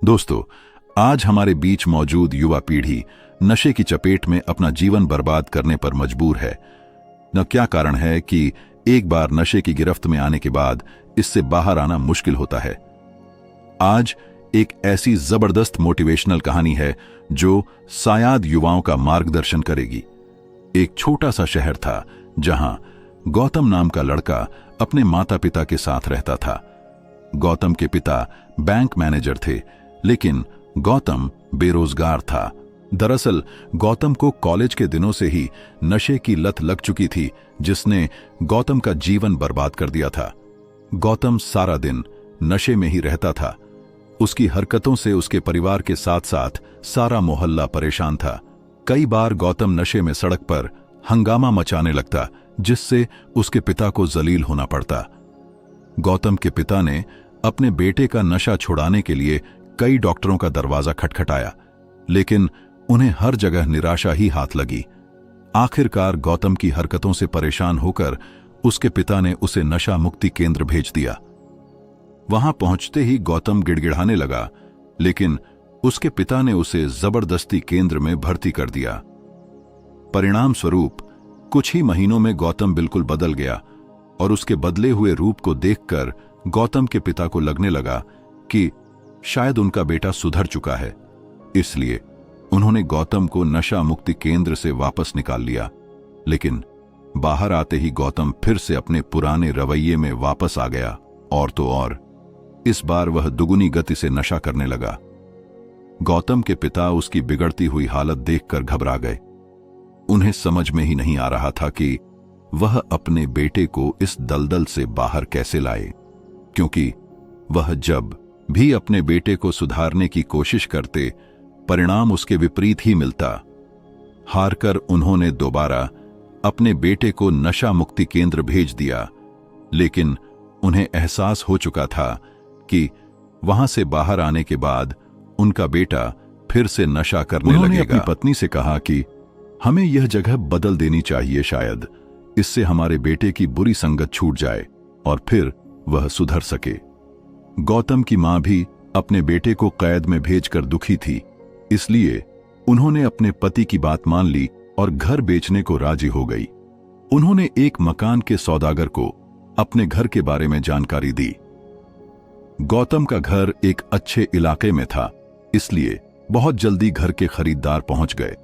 दोस्तों, आज हमारे बीच मौजूद युवा पीढ़ी नशे की चपेट में अपना जीवन बर्बाद करने पर मजबूर है। न क्या कारण है कि एक बार नशे की गिरफ्त में आने के बाद इससे बाहर आना मुश्किल होता है। आज एक ऐसी जबरदस्त मोटिवेशनल कहानी है जो शायद युवाओं का मार्गदर्शन करेगी। एक छोटा सा शहर था जहां गौतम नाम का लड़का अपने माता पिता के साथ रहता था। गौतम के पिता बैंक मैनेजर थे, लेकिन गौतम बेरोजगार था। दरअसल गौतम को कॉलेज के दिनों से ही नशे की लत लग चुकी थी, जिसने गौतम का जीवन बर्बाद कर दिया था। गौतम सारा दिन नशे में ही रहता था। उसकी हरकतों से उसके परिवार के साथ साथ सारा मोहल्ला परेशान था। कई बार गौतम नशे में सड़क पर हंगामा मचाने लगता, जिससे उसके पिता को जलील होना पड़ता। गौतम के पिता ने अपने बेटे का नशा छुड़ाने के लिए कई डॉक्टरों का दरवाजा खटखटाया, लेकिन उन्हें हर जगह निराशा ही हाथ लगी। आखिरकार गौतम की हरकतों से परेशान होकर उसके पिता ने उसे नशा मुक्ति केंद्र भेज दिया। वहां पहुंचते ही गौतम गिड़गिड़ाने लगा, लेकिन उसके पिता ने उसे जबरदस्ती केंद्र में भर्ती कर दिया। परिणाम स्वरूप कुछ ही महीनों में गौतम बिल्कुल बदल गया और उसके बदले हुए रूप को देखकर गौतम के पिता को लगने लगा कि शायद उनका बेटा सुधर चुका है। इसलिए उन्होंने गौतम को नशा मुक्ति केंद्र से वापस निकाल लिया। लेकिन बाहर आते ही गौतम फिर से अपने पुराने रवैये में वापस आ गया, और तो और इस बार वह दुगुनी गति से नशा करने लगा। गौतम के पिता उसकी बिगड़ती हुई हालत देखकर घबरा गए। उन्हें समझ में ही नहीं आ रहा था कि वह अपने बेटे को इस दलदल से बाहर कैसे लाए, क्योंकि वह जब भी अपने बेटे को सुधारने की कोशिश करते, परिणाम उसके विपरीत ही मिलता। हारकर उन्होंने दोबारा अपने बेटे को नशा मुक्ति केंद्र भेज दिया, लेकिन उन्हें एहसास हो चुका था कि वहां से बाहर आने के बाद उनका बेटा फिर से नशा करने लगेगा। उन्होंने अपनी पत्नी से कहा कि हमें यह जगह बदल देनी चाहिए, शायद इससे हमारे बेटे की बुरी संगत छूट जाए और फिर वह सुधर सके। गौतम की मां भी अपने बेटे को कैद में भेजकर दुखी थी, इसलिए उन्होंने अपने पति की बात मान ली और घर बेचने को राजी हो गई। उन्होंने एक मकान के सौदागर को अपने घर के बारे में जानकारी दी। गौतम का घर एक अच्छे इलाके में था, इसलिए बहुत जल्दी घर के खरीदार पहुंच गए।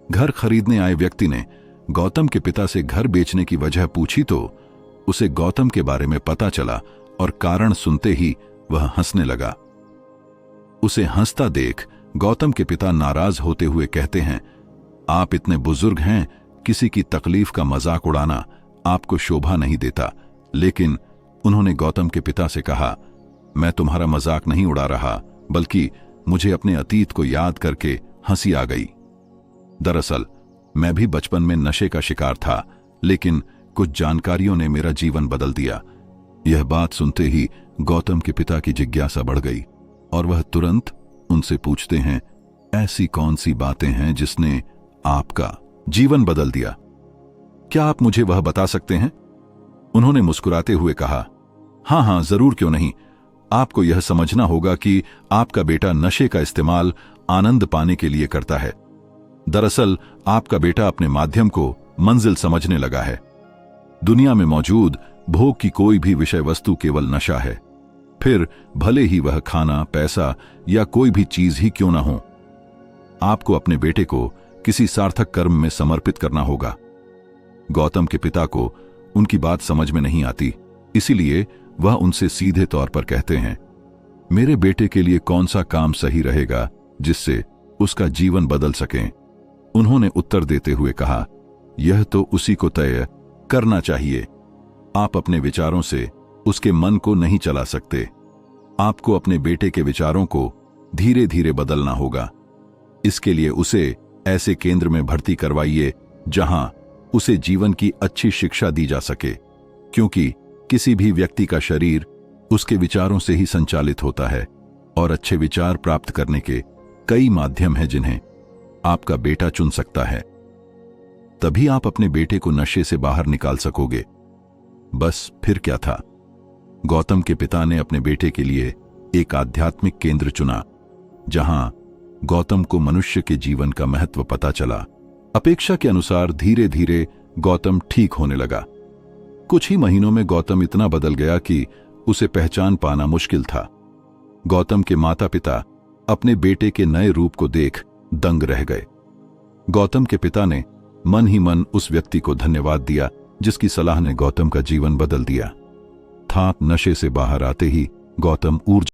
घर खरीदने आए व्यक्ति ने गौतम के पिता से घर बेचने की वजह पूछी तो उसे गौतम के बारे में पता चला और कारण सुनते ही वह हंसने लगा। उसे हंसता देख गौतम के पिता नाराज होते हुए कहते हैं, आप इतने बुजुर्ग हैं, किसी की तकलीफ का मजाक उड़ाना आपको शोभा नहीं देता। लेकिन उन्होंने गौतम के पिता से कहा, मैं तुम्हारा मजाक नहीं उड़ा रहा, बल्कि मुझे अपने अतीत को याद करके हंसी आ गई। दरअसल मैं भी बचपन में नशे का शिकार था, लेकिन कुछ जानकारियों ने मेरा जीवन बदल दिया। यह बात सुनते ही गौतम के पिता की जिज्ञासा बढ़ गई और वह तुरंत उनसे पूछते हैं, ऐसी कौन सी बातें हैं जिसने आपका जीवन बदल दिया? क्या आप मुझे वह बता सकते हैं? उन्होंने मुस्कुराते हुए कहा, हां हां, जरूर, क्यों नहीं। आपको यह समझना होगा कि आपका बेटा नशे का इस्तेमाल आनंद पाने के लिए करता है। दरअसल आपका बेटा अपने माध्यम को मंजिल समझने लगा है। दुनिया में मौजूद भोग की कोई भी विषय वस्तु केवल नशा है, फिर भले ही वह खाना, पैसा या कोई भी चीज ही क्यों ना हो। आपको अपने बेटे को किसी सार्थक कर्म में समर्पित करना होगा। गौतम के पिता को उनकी बात समझ में नहीं आती, इसीलिए वह उनसे सीधे तौर पर कहते हैं, मेरे बेटे के लिए कौन सा काम सही रहेगा जिससे उसका जीवन बदल सके? उन्होंने उत्तर देते हुए कहा, यह तो उसी को तय करना चाहिए। आप अपने विचारों से उसके मन को नहीं चला सकते। आपको अपने बेटे के विचारों को धीरे धीरे बदलना होगा। इसके लिए उसे ऐसे केंद्र में भर्ती करवाइए जहां उसे जीवन की अच्छी शिक्षा दी जा सके, क्योंकि किसी भी व्यक्ति का शरीर उसके विचारों से ही संचालित होता है और अच्छे विचार प्राप्त करने के कई माध्यम हैं जिन्हें आपका बेटा चुन सकता है। तभी आप अपने बेटे को नशे से बाहर निकाल सकोगे। बस फिर क्या था, गौतम के पिता ने अपने बेटे के लिए एक आध्यात्मिक केंद्र चुना। जहां गौतम को मनुष्य के जीवन का महत्व पता चला। अपेक्षा के अनुसार धीरे धीरे गौतम ठीक होने लगा। कुछ ही महीनों में गौतम इतना बदल गया कि उसे पहचान पाना मुश्किल था। गौतम के माता पिता अपने बेटे के नए रूप को देख दंग रह गए। गौतम के पिता ने मन ही मन उस व्यक्ति को धन्यवाद दिया जिसकी सलाह ने गौतम का जीवन बदल दिया था। नशे से बाहर आते ही गौतम ऊर्जा